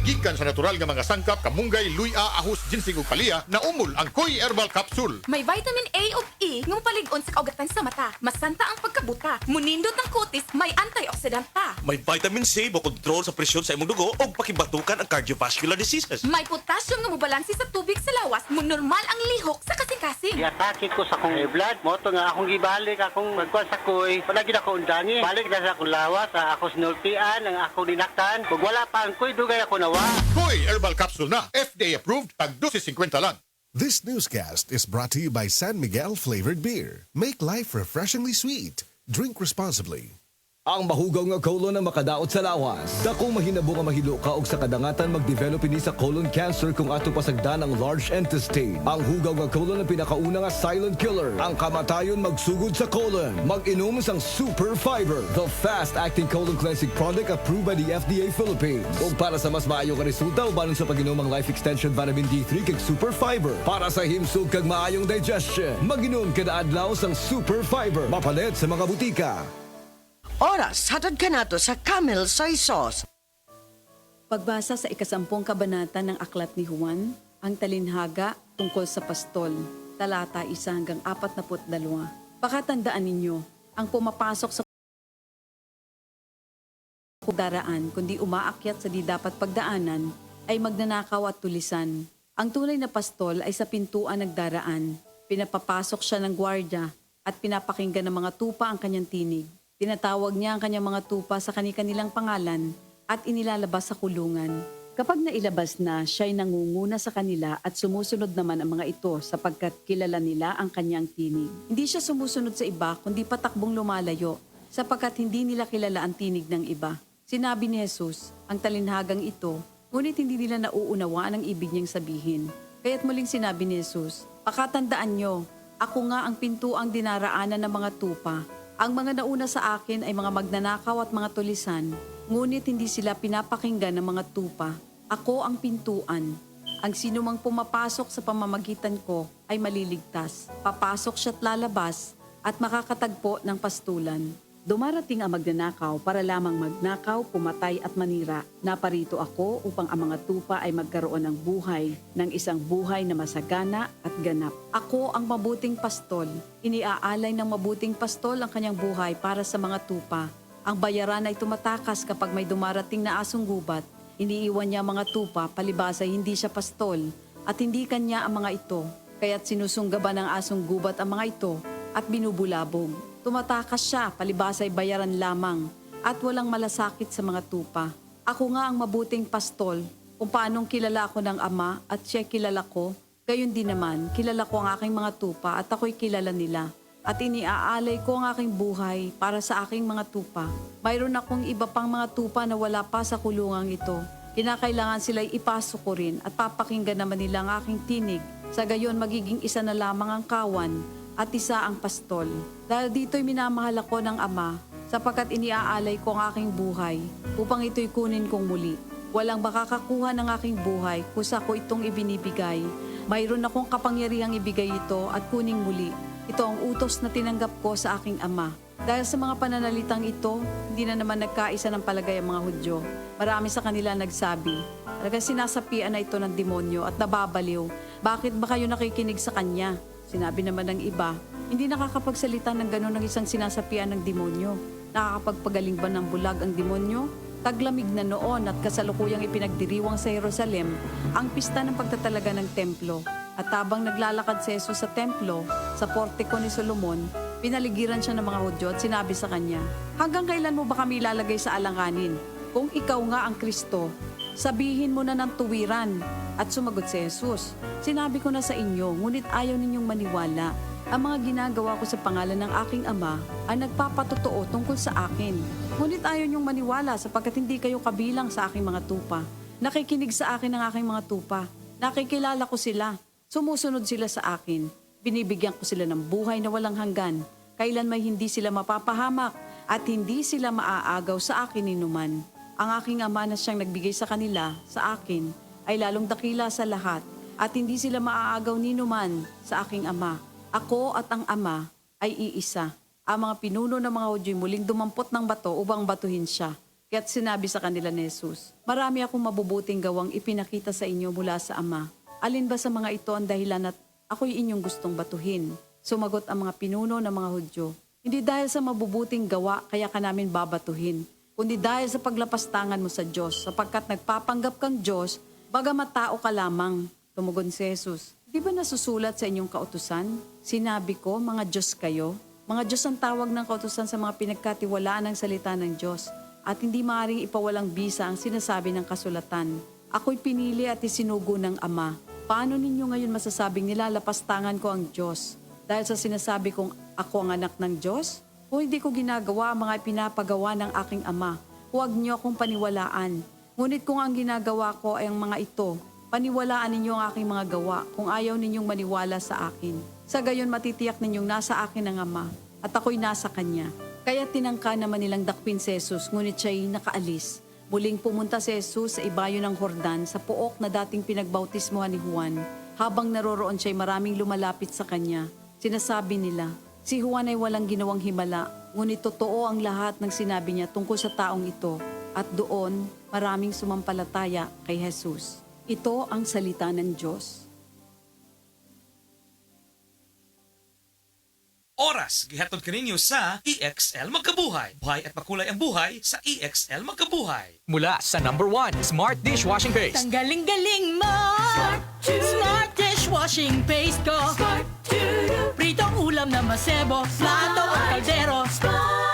Gikan sa natural nga mga sangkap, kamunggay, luya, ahos, ginseng ug palya, naumol ang Koy Herbal Capsule. May vitamin A ug E nga mopalig-on sa kaugatan sa mata. Masanta ang pagkabuta. Munindot ang kutis, may antioxidant pa. May vitamin C mo kontrol sa presyon sa imong dugo o pakibatukan ang cardiovascular diseases. May potassium nga mobalansi sa tubig sa lawas, mo normal ang lihok sa kasing-kasing. Iatake ko sa akong blood. Moto nga akong gibalik, akong magkuhan sa kuy. Wala gid ako undangi. Balik na sa akong lawas, sa ako sinultian, ang akong dinaktan. Kung wala pa ang kuy, dugay ako nawa. Koy Herbal Capsule na, FDA approved, tag 12.50 lang. This newscast is brought to you by San Miguel Flavored Beer. Make life refreshingly sweet. Drink responsibly. Ang mahugaw nga colon na makadaot sa lawas. Dako mahinabo nga mahilo ka og sa kadangatan mag-develop ini sa colon cancer kung ato pasagdan ang large intestine. Ang hugaw nga colon ang pinakauna nga silent killer. Ang kamatayon magsugod sa colon. Mag-inom sang Super Fiber, the fast-acting colon cleansing product approved by the FDA Philippines. Ug para sa mas maayo nga resulta ubanon sa pag-inom ang Life Extension Vitamin D3 kag Super Fiber. Para sa himsog kag maayong digestion, mag-inom kada adlaw sang Super Fiber. Mapalit sa mga butika. Oras, hatod ka nato sa Camel Soy Sauce. Pagbasa sa ikasampung kabanata ng Aklat ni Juan, ang talinhaga tungkol sa pastol, talata 1 hanggang 42. Pakatandaan ninyo, ang pumapasok sa daraan kundi umaakyat sa di dapat pagdaanan ay magnanakaw at tulisan. Ang tunay na pastol ay sa pintuan nagdaraan. Pinapapasok siya ng gwardya at pinapakinggan ng mga tupa ang kanyang tinig. Tinatawag niya ang kanyang mga tupa sa kanilang pangalan at inilalabas sa kulungan. Kapag nailabas na, siya'y nangunguna sa kanila at sumusunod naman ang mga ito sapagkat kilala nila ang kanyang tinig. Hindi siya sumusunod sa iba kundi patakbong lumalayo sapagkat hindi nila kilala ang tinig ng iba. Sinabi ni Jesus, ang talinhagang ito, ngunit hindi nila nauunawaan ang ibig niyang sabihin. Kaya't muling sinabi ni Jesus, pakatandaan niyo, ako nga ang pintuang dinaraanan ng mga tupa. Ang mga nauna sa akin ay mga magnanakaw at mga tulisan, ngunit hindi sila pinapakinggan ng mga tupa. Ako ang pintuan. Ang sinumang pumapasok sa pamamagitan ko ay maliligtas. Papasok siya't lalabas at makakatagpo ng pastulan. Dumarating ang magnanakaw para lamang magnakaw, pumatay at manira. Naparito ako upang ang mga tupa ay magkaroon ng buhay, ng isang buhay na masagana at ganap. Ako ang mabuting pastol. Iniaalay ng mabuting pastol ang kanyang buhay para sa mga tupa. Ang bayaran ay tumatakas kapag may dumarating na asong gubat. Iniiwan niya ang mga tupa, palibasa hindi siya pastol at hindi kanya ang mga ito. Kaya't sinusunggaban ng asong gubat ang mga ito at binubulabog. Tumatakas siya, palibasa'y bayaran lamang, at walang malasakit sa mga tupa. Ako nga ang mabuting pastol, kung paanong kilala ako ng Ama at siya kilala ko, gayon din naman, kilala ko ang aking mga tupa at ako'y kilala nila. At iniaalay ko ang aking buhay para sa aking mga tupa. Mayroon akong iba pang mga tupa na wala pa sa kulungang ito. Kinakailangan sila'y ipasok ko rin at papakinggan naman nila ang aking tinig. Sa gayon magiging isa na lamang ang kawan at isa ang pastol. Dahil dito'y minamahal ako ng Ama, sapagkat iniaalay ko ang aking buhay, upang ito'y kunin kong muli. Walang makakakuha ng aking buhay, kusa ko itong ibinibigay. Mayroon akong kapangyarihang ibigay ito at kuning muli. Ito ang utos na tinanggap ko sa aking Ama. Dahil sa mga pananalitang ito, hindi na naman nagkaisa ng palagay ang mga Hudyo. Marami sa kanila nagsabi, talagang sinasapian na ito ng demonyo at nababaliw. Bakit ba kayo nakikinig sa kanya? Sinabi naman ng iba, hindi nakakapagsalita ng gano'n ng isang sinasapian ng demonyo. Nakakapagpagaling ba ng bulag ang demonyo? Taglamig na noon at kasalukuyang ipinagdiriwang sa Jerusalem ang pista ng pagtatalaga ng templo. At habang naglalakad si Jesus sa templo, sa portiko ni Solomon, pinaligiran siya ng mga Hudyo at sinabi sa kanya, hanggang kailan mo ba kami ilalagay sa alanganin? Kung ikaw nga ang Kristo, sabihin mo na ng tuwiran. At sumagot si Jesus, sinabi ko na sa inyo, ngunit ayaw ninyong maniwala. Ang mga ginagawa ko sa pangalan ng aking Ama ay nagpapatotoo tungkol sa akin. Ngunit ayaw ninyong maniwala sapagkat hindi kayo kabilang sa aking mga tupa. Nakikinig sa akin ang aking mga tupa. Nakikilala ko sila. Sumusunod sila sa akin. Binibigyan ko sila ng buhay na walang hanggan. Kailan may hindi sila mapapahamak at hindi sila maaagaw sa akin ninuman. Ang aking Ama na siyang nagbigay sa kanila, sa akin, ay lalong dakila sa lahat at hindi sila maaagaw ninuman sa aking Ama. Ako at ang Ama ay iisa. Ang mga pinuno ng mga Hudyo'y muling dumampot ng bato upang batuhin siya. Kaya't sinabi sa kanila ni Jesus, marami akong mabubuting gawang ipinakita sa inyo mula sa Ama. Alin ba sa mga ito ang dahilan at ako'y inyong gustong batuhin? Sumagot ang mga pinuno ng mga Hudyo, hindi dahil sa mabubuting gawa kaya ka namin babatuhin, kundi dahil sa paglapastangan mo sa Diyos, sapagkat nagpapanggap kang Diyos, bagamat tao ka lamang. Tumugon si Jesus, di ba nasusulat sa inyong kautusan? Sinabi ko, mga Diyos kayo. Mga Diyos ang tawag ng kautusan sa mga pinagkatiwalaan ng salita ng Diyos. At hindi maaaring ipawalang bisa ang sinasabi ng kasulatan. Ako'y pinili at isinugo ng Ama. Paano ninyo ngayon masasabing nilalapastangan ko ang Diyos? Dahil sa sinasabi kong ako ang anak ng Diyos? Kung hindi ko ginagawa ang mga pinapagawa ng aking Ama, huwag niyo akong paniwalaan. Ngunit kung ang ginagawa ko ay ang mga ito, paniwalaan ninyo ang aking mga gawa kung ayaw ninyong maniwala sa akin. Sa gayon matitiyak ninyong nasa akin ang Ama at ako'y nasa Kanya. Kaya tinangka naman nilang dakpin si Jesus, ngunit siya'y nakaalis. Muling pumunta si Jesus sa ibayo ng Jordan sa pook na dating pinagbautismohan ni Juan. Habang naroroon siya'y maraming lumalapit sa kanya. Sinasabi nila, si Juan ay walang ginawang himala, ngunit totoo ang lahat ng sinabi niya tungkol sa taong ito. At doon, maraming sumampalataya kay Jesus. Ito ang salita ng Diyos. Oras, gihatod kaninyo sa EXL Magkabuhay. Buhay at makulay ang buhay sa EXL Magkabuhay. Mula sa number 1, Smart Dishwashing Paste. Tanggaling-galing mo! Smart Dishwashing Paste ko! Pritong ulam na masebo, plato at kaldero.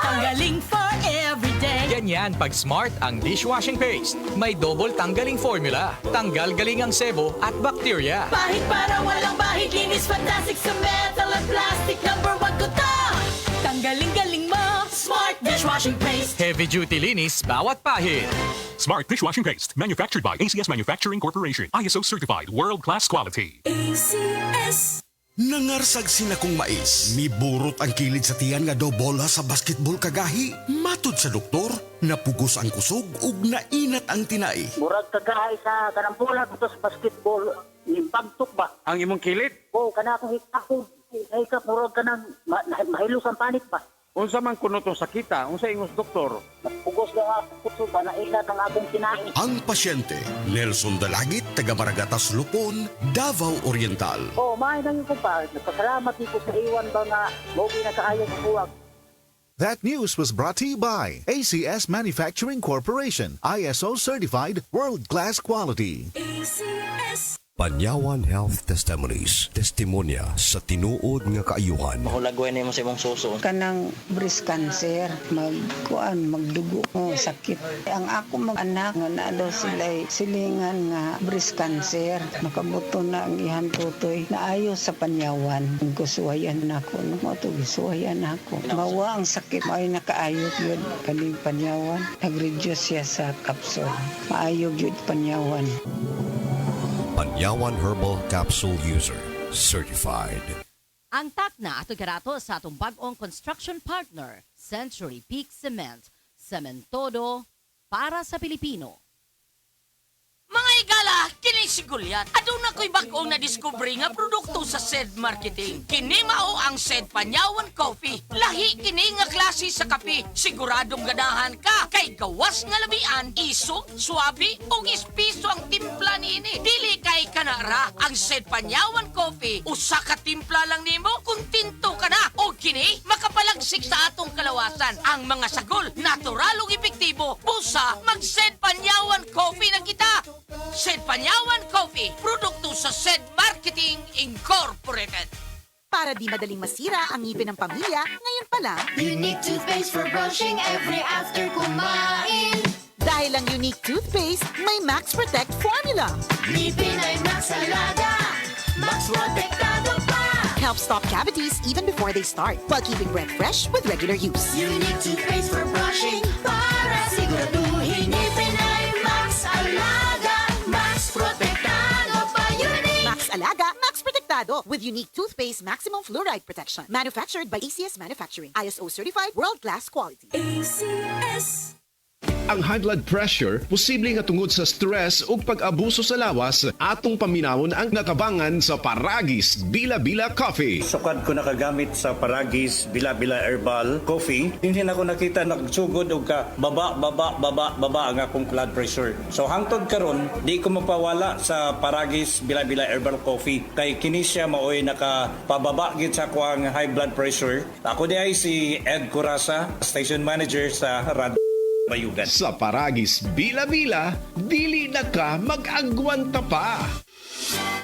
Tanggaling for everyday. Ganyan pag Smart ang dishwashing paste. May double tanggaling formula. Tanggal galing ang sebo at bakterya. Bahid para walang bahid, linis fantastic sa metal at plastic. Number 1 ko to! Tanggaling-galing mo! Smart Dishwashing Paste. Heavy duty linis bawat pahid. Smart Dishwashing Paste, manufactured by ACS Manufacturing Corporation. ISO certified, world-class quality. ACS. Nangarsag sina kong mais. Miburot ang kilid sa tiyan nga daw bola sa basketball kagahi. Matod sa doktor, napugos ang kusog ug nainat ang tinai. Murag kagahay sa kanang bola dito sa basketball. Impagtok ba? Ang imong kilid? Oo, kana akong hikakog. Ay ka, murag ka ng mahilos ang panit ba? Unsa man kuno to sakita? Unsa ingos doktor? Napugos na ako kusog ba? Nainat ang akong tinai. Ang pasyente, Nelson Dalagit, taga Maragatas Lupon, Davao Oriental. Oo, maay na yun ko pa. Nagpasalamat dito sa iwan ba nga mogi na kaayang ang buwag. That news was brought to you by ACS Manufacturing Corporation, ISO certified, world-class quality. ACS. Panyawan Health Testimonies, testimonya sa tinuod nga kaayuhan. Mahulagway na mo sa imong suso. Kanang breast cancer, magdugo, sakit. Ang ako mag-anak nga na daw sila'y silingan nga breast cancer. Makabuto na ang ihang tutoy. Naayo sa panyawan. Gusuwayan na ako. Gusuwayan na ako. Mawa ang sakit. May nakaayot yun. Kaning panyawan. Nag-reduce siya sa kapsul. Maayog yun panyawan. Panyawan Herbal Capsule User, certified. Ang takna ato garato sa atong bag-ong construction partner, Century Peak Cement, Cementodo para sa Pilipino. Mga igala, kini si Goliath. Aduna ko'y bag-ong na-discover nga produkto sa SED Marketing. Kini mao ang SED Panyawan Coffee. Lahi kini nga klase sa kape. Siguradong ganahan ka kay gawas nga labian, isog, swabe, ug espiso ang timpla niini. Dili kay kanara ang SED Panyawan Coffee. Usa ka timpla lang nimo kung tinto ka na. O kini makapalagsik sa atong kalawasan. Ang mga sagol, natural ug epektibo. Busa mag-SED Panyawan Coffee na kita. SED Panyawan Coffee, produkto sa SED Marketing Incorporated. Para di madaling masira ang ngipin ng pamilya, ngayon pa lang, Unique toothpaste for brushing every after kumain. Dahil ang Unique toothpaste, may Max Protect formula. Ngipin ay Max Alaga, Max Protectado pa. Helps stop cavities even before they start, while keeping breath fresh with regular use. Unique toothpaste for brushing, para siguraduhin ngipin ay Max Alaga, Max Protectado pa. Unique Max Alaga, Max Protectado with Unique toothpaste maximum fluoride protection. Manufactured by ACS Manufacturing. ISO certified, world-class quality. ACS. Ang high blood pressure posible nga tungod sa stress ug pag-abuso sa lawas atong paminawon ang natabangan sa Paragis Bila-Bila Coffee. Sukad ko nakagamit sa Paragis Bila-Bila Herbal Coffee, hindi na ko nakita nagsugod og ka baba ang akong blood pressure. So hangtod karon di ko mapawala sa Paragis Bila-Bila Herbal Coffee kay kini siya maoy nakapababa gid sa ako ang high blood pressure. Ako di ay si Ed Curasa, station manager sa Radio Bayugan. Sa Paragis Bila-Bila, dili na ka mag-agwanta pa.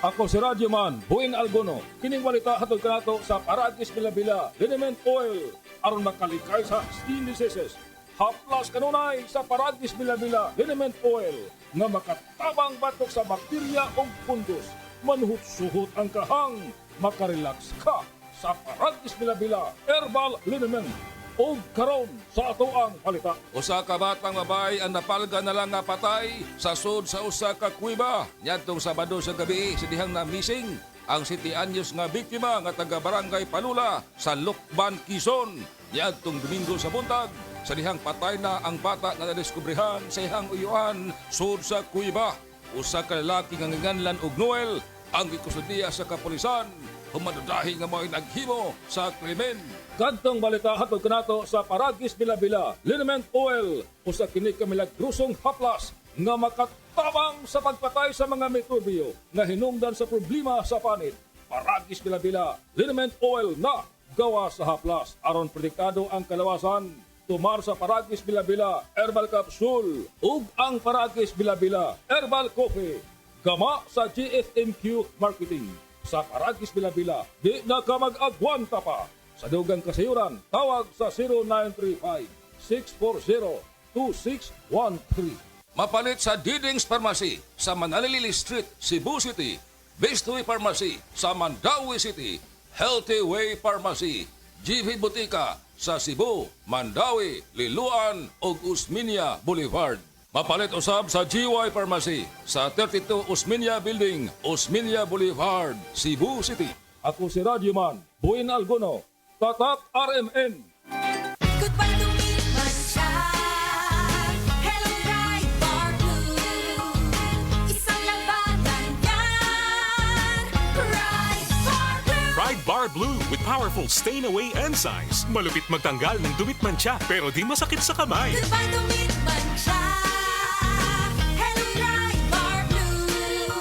Ako si Radyo Man, Buing Algono. Kining walita hatod kanato sa Paragis Bila-Bila, liniment oil, aron makalikay sa skin diseases. Haplas kanunay sa Paragis Bila-Bila, liniment oil, nga makatabang batok sa bakterya o fungus. Manhut-suhot ang kahang, makarelax ka sa Paragis Bila-Bila, herbal liniment. O karon sa ato ang palita. Usa ka batang babae ang napalga na lang nga patay sa sud sa usa ka kuweba. Nyadtong Sabado sa gabi sa dihang na missing ang 7 anyos nga biktima nga taga Barangay Palula sa Lukban, Quezon. Nyadtong Domingo sa buntag sa dihang patay na ang bata nga nadiskubrihan sa ihang uyuan sud sa kuweba. Usa ka lalaki nga nganlan og Noel ang gikusudiya sa kapulisan. Humadudahi nga mo'y naghimo sa krimen. Kadtong balita hatod kanato sa Paragis Bila-Bila, liniment oil, usa kini ka milagrosong haplas nga makatabang sa pagpatay sa mga mikrobyo nga hinungdan sa problema sa panit. Paragis Bila-Bila, liniment oil na gawa sa haplas aron protektado ang kalawasan. Tumar sa Paragis Bila-Bila Herbal Capsule ug ang Paragis Bila-Bila Herbal Coffee. Gama sa GFMQ Marketing. Sa Paragis Bila-Bila, di na ka mag-agwanta pa. Sa dugang kasayuran, tawag sa 0935-640-2613. Mapalit sa Diding's Pharmacy sa Manalili Street, Cebu City. Bestway Pharmacy sa Mandawi City. Healthy Way Pharmacy, GV Butika sa Cebu, Mandawi, Liloan ug Usmeña Boulevard. Mapalit usab sa GY Pharmacy sa 32 Usmeña Building, Usmeña Boulevard, Cebu City. Ako si Radyo Man, Buin Algono, Tatak RMN. Goodbye to Milmansya. Hello, Bright Bar Blue. Isang labanan yan. Bright Bar Blue. Bright Bar Blue with powerful stain-away enzymes. Malupit magtanggal ng dumit mantsa pero di masakit sa kamay. Goodbye to Milmansya. Hello, Bright Bar Blue.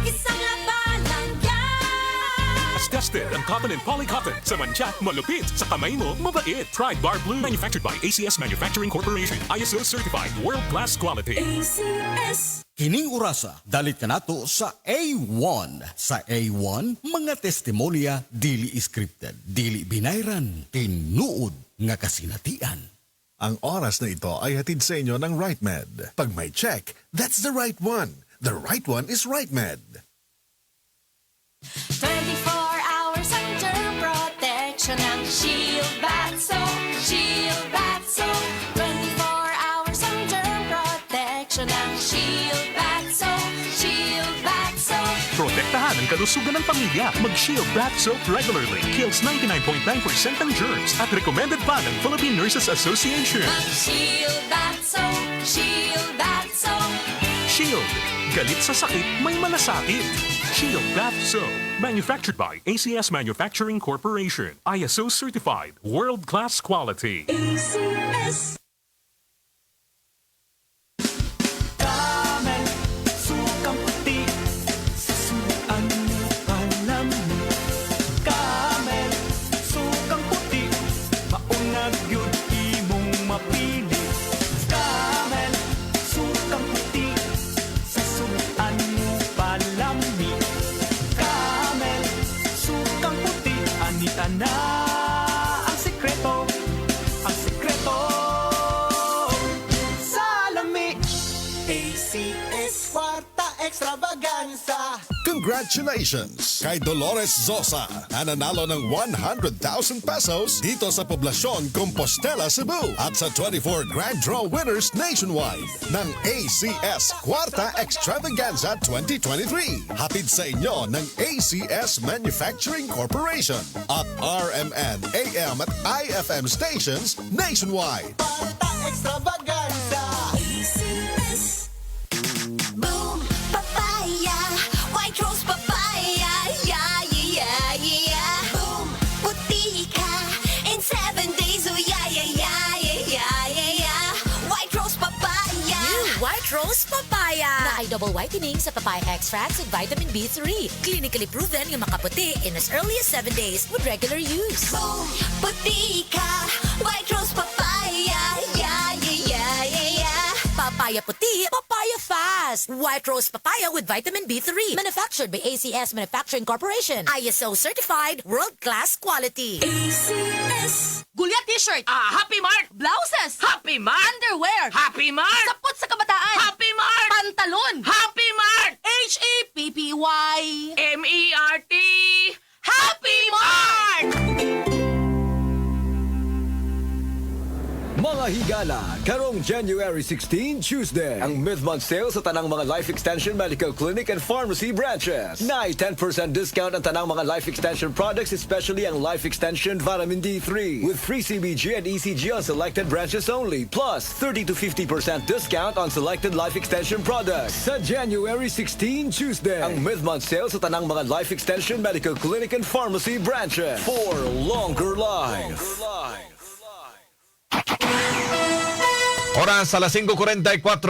Isang labanan yan. As tested ang cotton and polycotton. Sa mantsa, malupit. Sa kamay mo, mabait. Bright Bar Blue. Manufactured by ACS Manufacturing Corporation. ISO certified world-class quality. ACS. Kining urasa, dalit ka nato sa A1. Sa A1, mga testimonya dili scripted, dili binayran, tinuod nga kasinatian. Ang oras na ito ay hatid sa inyo ng RightMed. Pag may check, that's the right one. The right one is RightMed. 24 hours ang germ protection ng Shield Bath Soap. Shield Bath Soap. 24 hours ang germ protection ng Shield Bath Soap. Shield Bath Soap. Protektahan ang kalusugan ng pamilya. Mag-Shield Bath Soap regularly. Kills 99.9% ng germs at recommended pa ng Philippine Nurses Association. Shield Bath Soap. Shield Bath Soap. Shield. Galit sa sakit, may malasakit. Shield Bath Soap. Manufactured by ACS Manufacturing Corporation. ISO certified. World-class quality. ACS. Camel, sukang puti, sasuan mo palamig. Camel, sukang puti, maunag yun imong mapili. Camel, sukang puti, sasuan mo palamig. Camel, sukang puti, anita na ang sekreto. Ang sekreto sa lami. ACS Kwarta Extravaganza. Congratulations kay Dolores Zosa na nanalo ng 100,000 pesos dito sa poblasyon Compostela, Cebu at sa 24 Grand Draw winners nationwide ng ACS Kwarta Extravaganza 2023. Hatid sa inyo ng ACS Manufacturing Corporation at RMN AM at IFM stations nationwide. Kwarta Extravaganza. papaya na ay double whitening sa papaya extracts with vitamin B3. Clinically proven yung makaputi in as early as 7 days with regular use. Puti ka, White Rose Papaya. Yeah, yeah, yeah, yeah, yeah. Papaya puti, papaya fast. White Rose Papaya with vitamin B3. Manufactured by ACS Manufacturing Corporation. ISO certified, world-class quality. ACS. Gulyat t-shirt. Happy Mart! Blouses. Happy Mart! Underwear. Happy Mart! Sapot sa kabataan. Happy Mart! Pantalon. Happy Mart! HAPPY. MERT! Happy Mart! Mga higala, karong January 16, Tuesday, ang mid-month sale sa tanang mga Life Extension Medical Clinic and Pharmacy branches. Na 10% discount ang tanang mga Life Extension products, especially ang Life Extension Vitamin D3, with free CBG and ECG on selected branches only, plus 30 to 50% discount on selected Life Extension products. Sa January 16, Tuesday, ang mid-month sale sa tanang mga Life Extension Medical Clinic and Pharmacy branches for longer life. Oras a las 5:44.